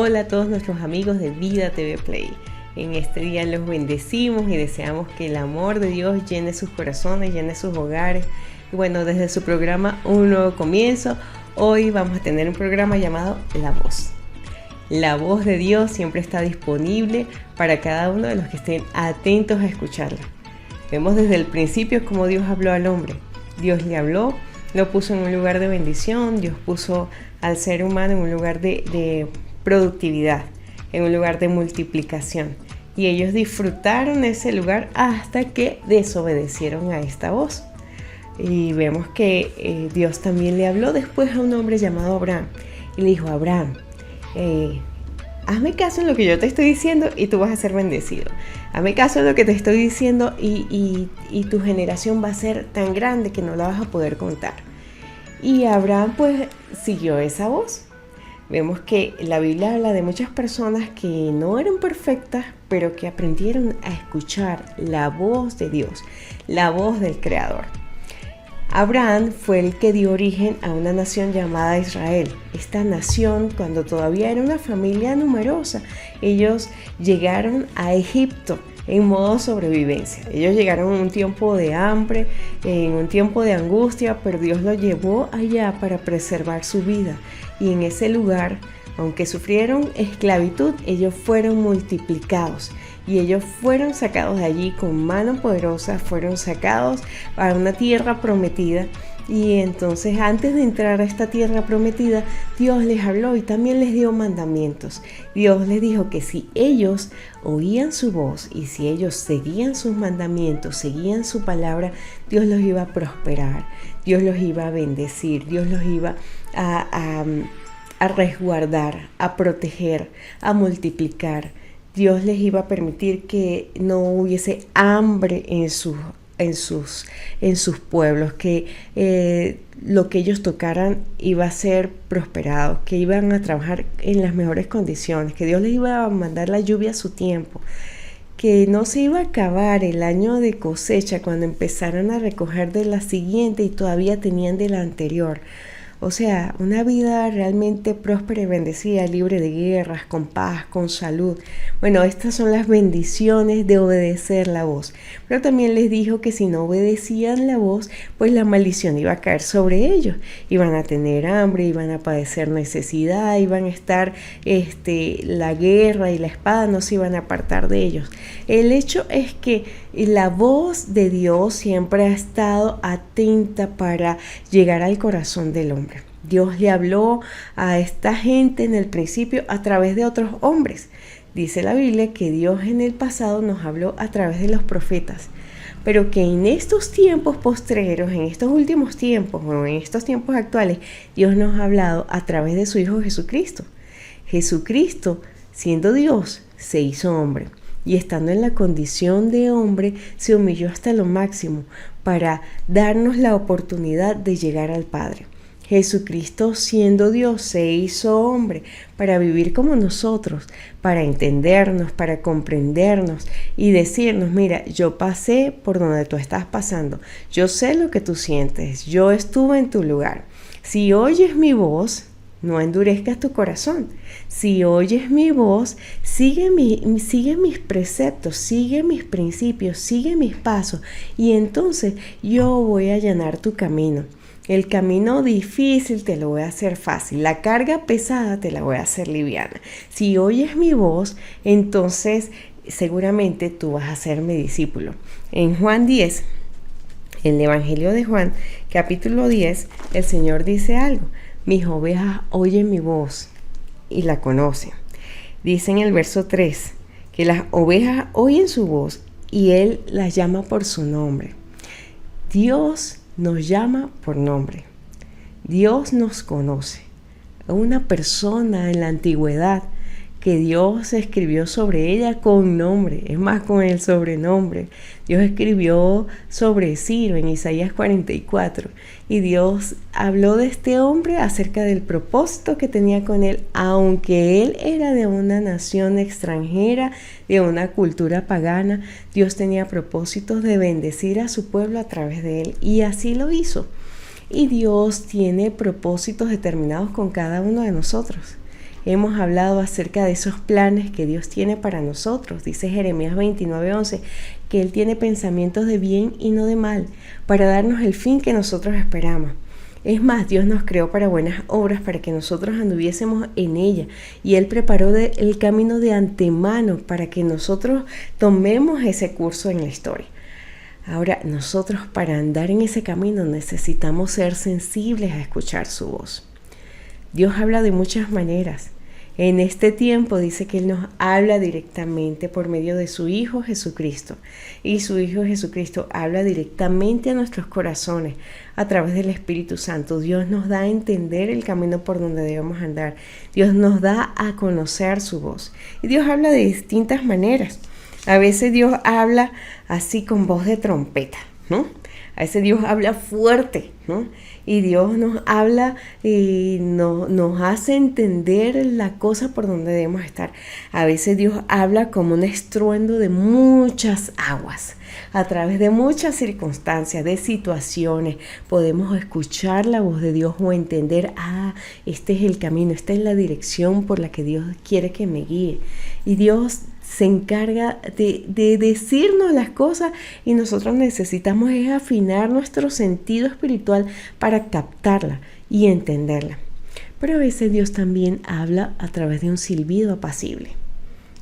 Hola a todos nuestros amigos de Vida TV Play. En este día los bendecimos y deseamos que el amor de Dios llene sus corazones, llene sus hogares. Y bueno, desde su programa Un Nuevo Comienzo, hoy vamos a tener un programa llamado La Voz. La voz de Dios siempre está disponible para cada uno de los que estén atentos a escucharla. Vemos desde el principio cómo Dios habló al hombre. Dios le habló, lo puso en un lugar de bendición, Dios puso al ser humano en un lugar de productividad, en un lugar de multiplicación. Y ellos disfrutaron ese lugar hasta que desobedecieron a esta voz. Y vemos que Dios también le habló después a un hombre llamado Abraham. Y le dijo: Abraham, hazme caso en lo que yo te estoy diciendo y tú vas a ser bendecido. Hazme caso en lo que te estoy diciendo y tu generación va a ser tan grande que no la vas a poder contar. Y Abraham pues siguió esa voz. Vemos que la Biblia habla de muchas personas que no eran perfectas, pero que aprendieron a escuchar la voz de Dios, la voz del Creador. Abraham fue el que dio origen a una nación llamada Israel. Esta nación, cuando todavía era una familia numerosa, ellos llegaron a Egipto en modo sobrevivencia. Ellos llegaron en un tiempo de hambre, en un tiempo de angustia, pero Dios los llevó allá para preservar su vida. Y en ese lugar, aunque sufrieron esclavitud, ellos fueron multiplicados. Y ellos fueron sacados de allí con mano poderosa, fueron sacados a una tierra prometida. Y entonces, antes de entrar a esta tierra prometida, Dios les habló y también les dio mandamientos. Dios les dijo que si ellos oían su voz y si ellos seguían sus mandamientos, seguían su palabra, Dios los iba a prosperar, Dios los iba a bendecir, Dios los iba a resguardar, a proteger, a multiplicar. Dios les iba a permitir que no hubiese hambre en sus pueblos, que lo que ellos tocaran iba a ser prosperado, que iban a trabajar en las mejores condiciones, que Dios les iba a mandar la lluvia a su tiempo, que no se iba a acabar el año de cosecha cuando empezaran a recoger de la siguiente y todavía tenían de la anterior. O sea, una vida realmente próspera y bendecida, libre de guerras, con paz, con salud. Bueno, estas son las bendiciones de obedecer la voz. Pero también les dijo que si no obedecían la voz, pues la maldición iba a caer sobre ellos. Iban a tener hambre, iban a padecer necesidad, iban a estar la guerra y la espada no se iban a apartar de ellos. El hecho es que la voz de Dios siempre ha estado atenta para llegar al corazón del hombre. Dios le habló a esta gente en el principio a través de otros hombres. Dice la Biblia que Dios en el pasado nos habló a través de los profetas, pero que en estos tiempos postreros, en estos últimos tiempos o en estos tiempos actuales, Dios nos ha hablado a través de su Hijo Jesucristo. Jesucristo, siendo Dios, se hizo hombre. Y estando en la condición de hombre, se humilló hasta lo máximo para darnos la oportunidad de llegar al Padre. Jesucristo, siendo Dios, se hizo hombre para vivir como nosotros, para entendernos, para comprendernos y decirnos: mira, yo pasé por donde tú estás pasando, yo sé lo que tú sientes, yo estuve en tu lugar. Si oyes mi voz, no endurezcas tu corazón. Si oyes mi voz, sigue mis preceptos, sigue mis principios, sigue mis pasos, y entonces yo voy a allanar tu camino. El camino difícil te lo voy a hacer fácil, la carga pesada te la voy a hacer liviana. Si oyes mi voz, entonces seguramente tú vas a ser mi discípulo. En Juan 10, en el Evangelio de Juan, capítulo 10, el Señor dice algo: mis ovejas oyen mi voz y la conocen. Dice en el verso 3 que las ovejas oyen su voz y Él las llama por su nombre. Dios nos llama por nombre. Dios nos conoce. Una persona en la antigüedad que Dios escribió sobre ella con nombre, es más, con el sobrenombre. Dios escribió sobre Ciro en Isaías 44 y Dios habló de este hombre acerca del propósito que tenía con él, aunque él era de una nación extranjera, de una cultura pagana. Dios tenía propósitos de bendecir a su pueblo a través de él y así lo hizo. Y Dios tiene propósitos determinados con cada uno de nosotros. hemos hablado acerca de esos planes que Dios tiene para nosotros. Dice Jeremías 29:11, que Él tiene pensamientos de bien y no de mal, para darnos el fin que nosotros esperamos. Es más, Dios nos creó para buenas obras, para que nosotros anduviésemos en ella. Y Él preparó el camino de antemano para que nosotros tomemos ese curso en la historia. Ahora, nosotros para andar en ese camino necesitamos ser sensibles a escuchar su voz. Dios habla de muchas maneras. En este tiempo dice que Él nos habla directamente por medio de su Hijo Jesucristo. Y su Hijo Jesucristo habla directamente a nuestros corazones a través del Espíritu Santo. Dios nos da a entender el camino por donde debemos andar. Dios nos da a conocer su voz. Y Dios habla de distintas maneras. A veces Dios habla así con voz de trompeta, ¿no? A veces Dios habla fuerte, ¿no? Y Dios nos habla y nos hace entender la cosa por donde debemos estar. A veces Dios habla como un estruendo de muchas aguas. A través de muchas circunstancias, de situaciones, podemos escuchar la voz de Dios o entender, este es el camino, esta es la dirección por la que Dios quiere que me guíe. Y Dios se encarga de decirnos las cosas y nosotros necesitamos es afinar nuestro sentido espiritual para captarla y entenderla. Pero a veces Dios también habla a través de un silbido apacible.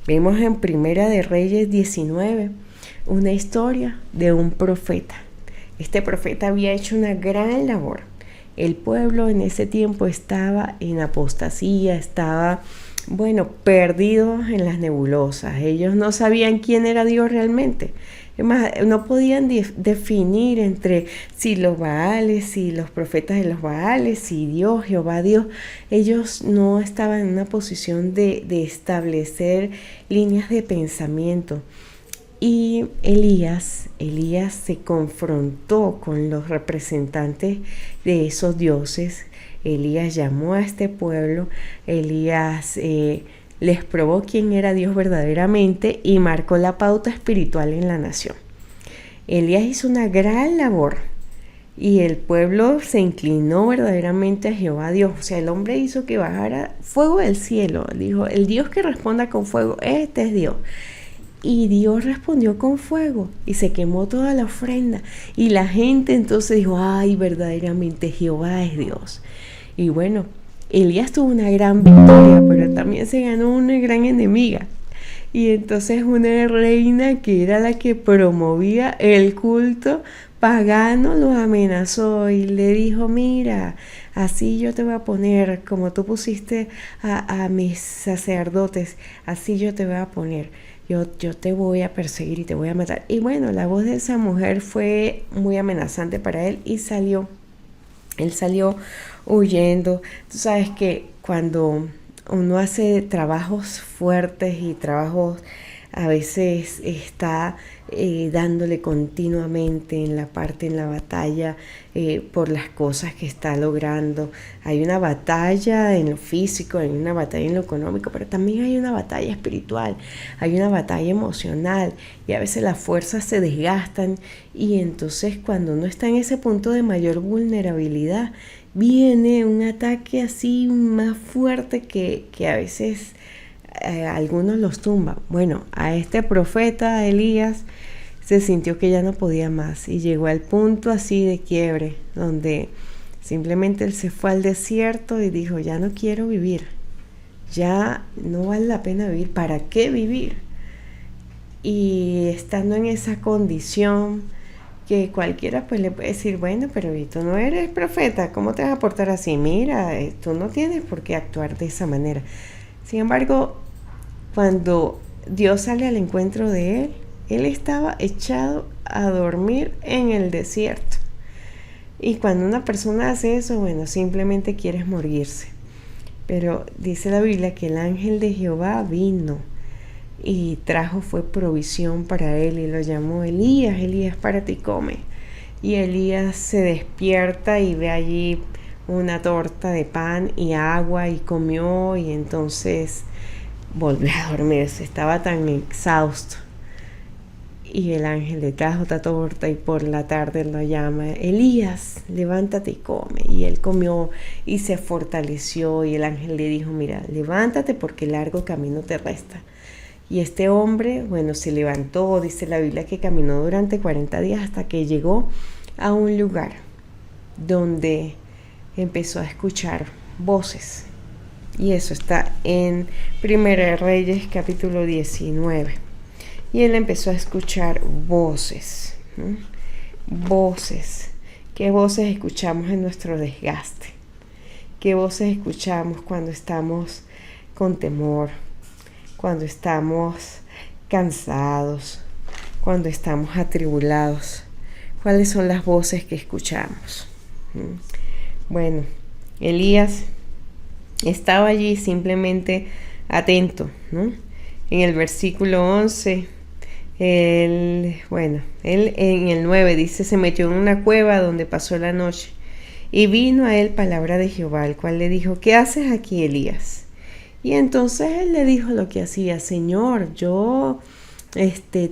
Vemos en Primera de Reyes 19 una historia de un profeta. Este profeta había hecho una gran labor. El pueblo en ese tiempo estaba en apostasía, estaba perdidos en las nebulosas. Ellos no sabían quién era Dios realmente. Es más, no podían definir entre si los Baales, si los profetas de los Baales, si Dios, Jehová Dios. Ellos no estaban en una posición de establecer líneas de pensamiento. Y Elías se confrontó con los representantes de esos dioses. Elías llamó a este pueblo, Elías les probó quién era Dios verdaderamente y marcó la pauta espiritual en la nación. Elías hizo una gran labor y el pueblo se inclinó verdaderamente a Jehová Dios. O sea, el hombre hizo que bajara fuego del cielo. Dijo, el Dios que responda con fuego, este es Dios. Y Dios respondió con fuego y se quemó toda la ofrenda. Y la gente entonces dijo, verdaderamente Jehová es Dios. Y bueno, Elías tuvo una gran victoria, pero también se ganó una gran enemiga. Y entonces una reina que era la que promovía el culto pagano lo amenazó y le dijo, mira, así yo te voy a poner, como tú pusiste a mis sacerdotes, así yo te voy a poner. Yo te voy a perseguir y te voy a matar. Y bueno, la voz de esa mujer fue muy amenazante para él y él salió huyendo. Tú sabes que cuando uno hace trabajos fuertes y trabajos a veces está dándole continuamente en la batalla por las cosas que está logrando. Hay una batalla en lo físico, hay una batalla en lo económico, pero también hay una batalla espiritual, hay una batalla emocional y a veces las fuerzas se desgastan y entonces cuando uno está en ese punto de mayor vulnerabilidad, viene un ataque así más fuerte que a veces algunos los tumban. Bueno, a este profeta Elías se sintió que ya no podía más y llegó al punto así de quiebre donde simplemente él se fue al desierto y dijo, ya no quiero vivir, ya no vale la pena vivir, ¿para qué vivir? Y estando en esa condición que cualquiera pues le puede decir, bueno, pero tú no eres profeta, ¿cómo te vas a portar así? Mira, tú no tienes por qué actuar de esa manera. Sin embargo, cuando Dios sale al encuentro de él estaba echado a dormir en el desierto. Y cuando una persona hace eso, simplemente quiere morirse. Pero dice la Biblia que el ángel de Jehová vino y fue provisión para él y lo llamó, Elías, párate y come. Y Elías se despierta y ve allí una torta de pan y agua y comió y entonces volvió a dormirse, estaba tan exhausto. Y el ángel le trajo otra torta y por la tarde lo llama: Elías, levántate y come. Y él comió y se fortaleció, y el ángel le dijo: mira, levántate porque largo camino te resta. Y este hombre, bueno, se levantó, dice la Biblia que caminó durante 40 días hasta que llegó a un lugar donde empezó a escuchar voces. Y eso está en Primera de Reyes capítulo 19. Y él empezó a escuchar voces, ¿no? Voces. ¿Qué voces escuchamos en nuestro desgaste? ¿Qué voces escuchamos cuando estamos con temor? Cuando estamos cansados, cuando estamos atribulados. ¿Cuáles son las voces que escuchamos? Bueno, Elías estaba allí simplemente atento, ¿no? En el versículo 11, él en el 9 dice: se metió en una cueva donde pasó la noche, y vino a él palabra de Jehová, el cual le dijo: ¿qué haces aquí, Elías? Y entonces él le dijo lo que hacía: Señor, yo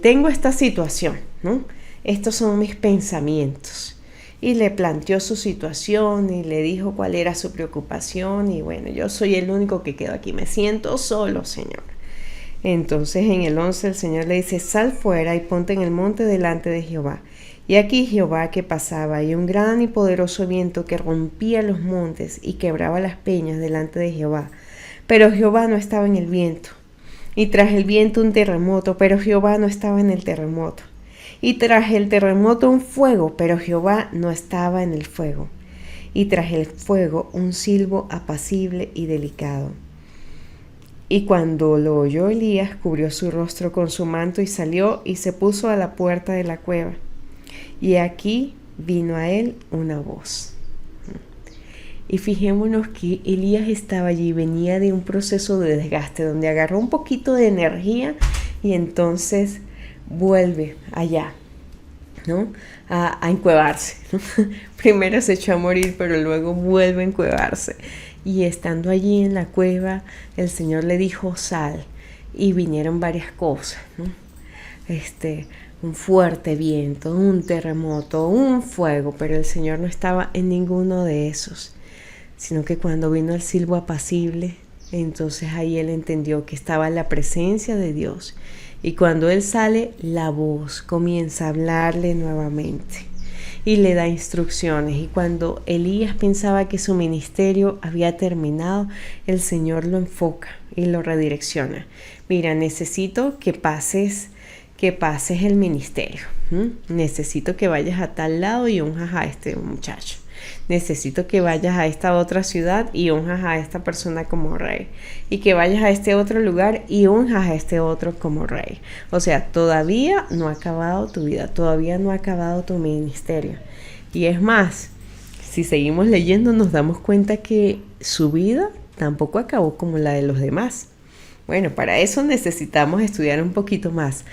tengo esta situación, ¿no? Estos son mis pensamientos. Y le planteó su situación y le dijo cuál era su preocupación. Y bueno, yo soy el único que quedo aquí, me siento solo, Señor. Entonces en el 11 el Señor le dice: sal fuera y ponte en el monte delante de Jehová. Y aquí Jehová que pasaba, y un gran y poderoso viento que rompía los montes y quebraba las peñas delante de Jehová. Pero Jehová no estaba en el viento. Y tras el viento un terremoto, pero Jehová no estaba en el terremoto. Y tras el terremoto un fuego, pero Jehová no estaba en el fuego. Y tras el fuego un silbo apacible y delicado. Y cuando lo oyó Elías, cubrió su rostro con su manto y salió y se puso a la puerta de la cueva. Y aquí vino a él una voz. Y fijémonos que Elías estaba allí, venía de un proceso de desgaste donde agarró un poquito de energía y entonces vuelve allá, ¿no? A encuevarse, ¿no? Primero se echó a morir, pero luego vuelve a encuevarse. Y estando allí en la cueva, el Señor le dijo: sal. Y vinieron varias cosas, ¿no? Un fuerte viento, un terremoto, un fuego, pero el Señor no estaba en ninguno de esos. Sino que cuando vino el silbo apacible, entonces ahí él entendió que estaba la presencia de Dios. Y cuando él sale, la voz comienza a hablarle nuevamente y le da instrucciones. Y cuando Elías pensaba que su ministerio había terminado, el Señor lo enfoca y lo redirecciona. Mira, necesito que pases el ministerio. Necesito que vayas a tal lado y unjas a este muchacho. Necesito que vayas a esta otra ciudad y unjas a esta persona como rey. Y que vayas a este otro lugar y unjas a este otro como rey. O sea, todavía no ha acabado tu vida, todavía no ha acabado tu ministerio. Y es más, si seguimos leyendo nos damos cuenta que su vida tampoco acabó como la de los demás. Bueno, para eso necesitamos estudiar un poquito más.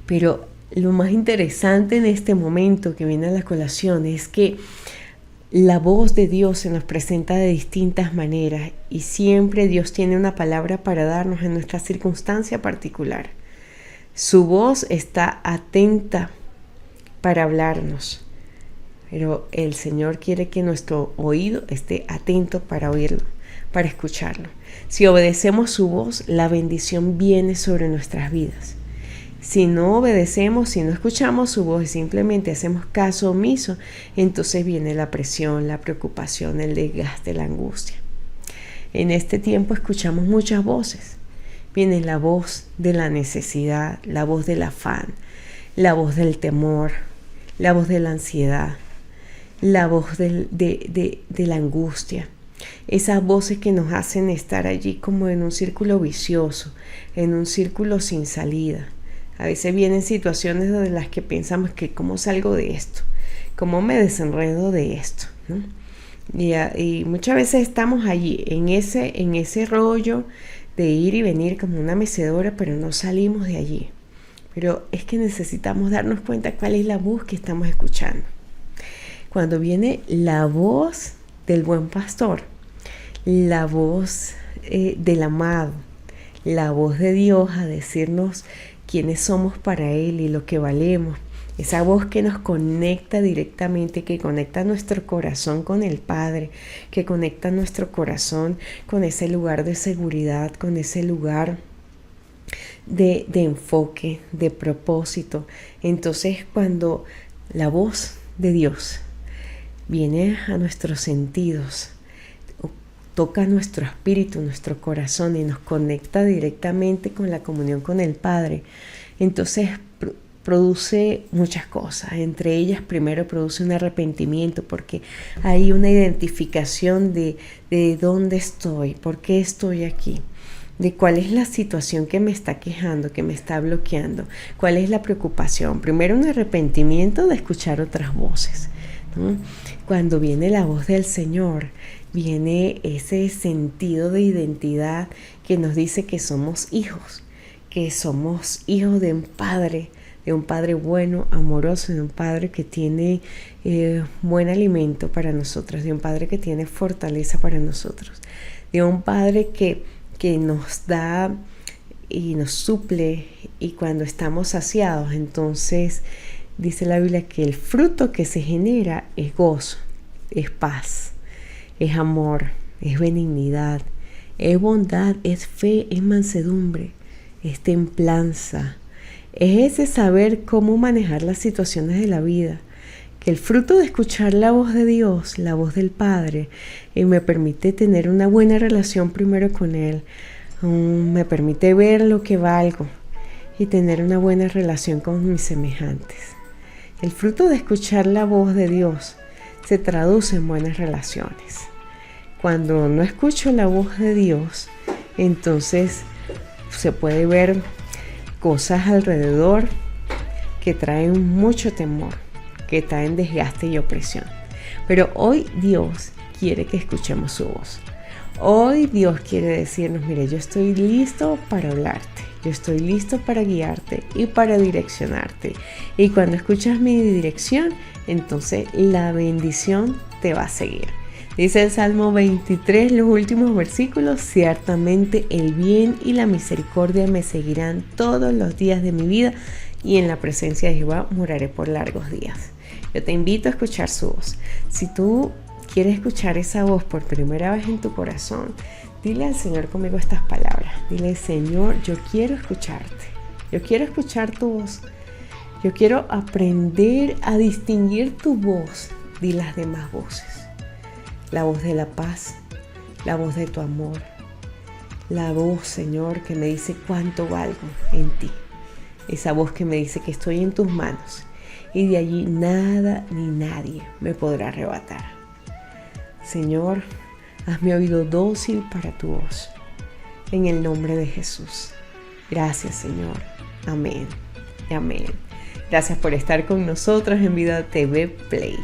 Pero lo más interesante en este momento que viene a la colación es que la voz de Dios se nos presenta de distintas maneras y siempre Dios tiene una palabra para darnos en nuestra circunstancia particular. Su voz está atenta para hablarnos, pero el Señor quiere que nuestro oído esté atento para oírlo, para escucharlo. Si obedecemos su voz, la bendición viene sobre nuestras vidas. Si no obedecemos, si no escuchamos su voz y simplemente hacemos caso omiso, entonces viene la presión, la preocupación, el desgaste, la angustia. En este tiempo escuchamos muchas voces. Viene la voz de la necesidad, la voz del afán, la voz del temor, la voz de la ansiedad, la voz de la angustia. Esas voces que nos hacen estar allí como en un círculo vicioso, en un círculo sin salida. A veces vienen situaciones de las que pensamos que ¿cómo salgo de esto? ¿Cómo me desenredo de esto? ¿No? Y muchas veces estamos allí en ese rollo de ir y venir como una mecedora, pero no salimos de allí. Pero es que necesitamos darnos cuenta cuál es la voz que estamos escuchando. Cuando viene la voz del buen pastor, la voz del amado, la voz de Dios a decirnos: quiénes somos para Él y lo que valemos. Esa voz que nos conecta directamente, que conecta nuestro corazón con el Padre, que conecta nuestro corazón con ese lugar de seguridad, con ese lugar de enfoque, de propósito. Entonces, cuando la voz de Dios viene a nuestros sentidos, toca nuestro espíritu, nuestro corazón y nos conecta directamente con la comunión con el Padre, entonces produce muchas cosas. Entre ellas, primero produce un arrepentimiento, porque hay una identificación de dónde estoy, por qué estoy aquí, de cuál es la situación que me está quejando, que me está bloqueando, cuál es la preocupación. Primero, un arrepentimiento de escuchar otras voces, ¿no? Cuando viene la voz del Señor, viene ese sentido de identidad que nos dice que somos hijos de un Padre bueno, amoroso, de un Padre que tiene buen alimento para nosotros, de un Padre que tiene fortaleza para nosotros, de un Padre que nos da y nos suple, y cuando estamos saciados, entonces dice la Biblia que el fruto que se genera es gozo, es paz, es amor, es benignidad, es bondad, es fe, es mansedumbre, es templanza. Es ese saber cómo manejar las situaciones de la vida, que el fruto de escuchar la voz de Dios, la voz del Padre, me permite tener una buena relación primero con Él, me permite ver lo que valgo y tener una buena relación con mis semejantes. El fruto de escuchar la voz de Dios se traduce en buenas relaciones. Cuando no escucho la voz de Dios, entonces se puede ver cosas alrededor que traen mucho temor, que traen desgaste y opresión. Pero hoy Dios quiere que escuchemos su voz. Hoy Dios quiere decirnos: mire, yo estoy listo para hablarte, yo estoy listo para guiarte y para direccionarte. Y cuando escuchas mi dirección, entonces la bendición te va a seguir. Dice el Salmo 23, los últimos versículos: ciertamente el bien y la misericordia me seguirán todos los días de mi vida, y en la presencia de Jehová moraré por largos días. Yo te invito a escuchar su voz. Si tú quieres escuchar esa voz por primera vez en tu corazón, dile al Señor conmigo estas palabras. Dile: Señor, yo quiero escucharte. Yo quiero escuchar tu voz. Yo quiero aprender a distinguir tu voz de las demás voces. La voz de la paz, la voz de tu amor, la voz, Señor, que me dice cuánto valgo en ti. Esa voz que me dice que estoy en tus manos y de allí nada ni nadie me podrá arrebatar. Señor, hazme oído dócil para tu voz. En el nombre de Jesús. Gracias, Señor. Amén y amén. Gracias por estar con nosotros en Vida TV Play.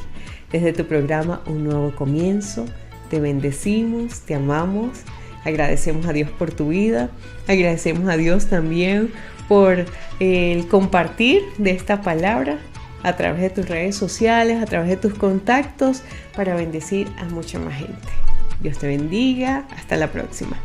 Desde tu programa Un Nuevo Comienzo, te bendecimos, te amamos, agradecemos a Dios por tu vida, agradecemos a Dios también por el compartir de esta palabra a través de tus redes sociales, a través de tus contactos, para bendecir a mucha más gente. Dios te bendiga, hasta la próxima.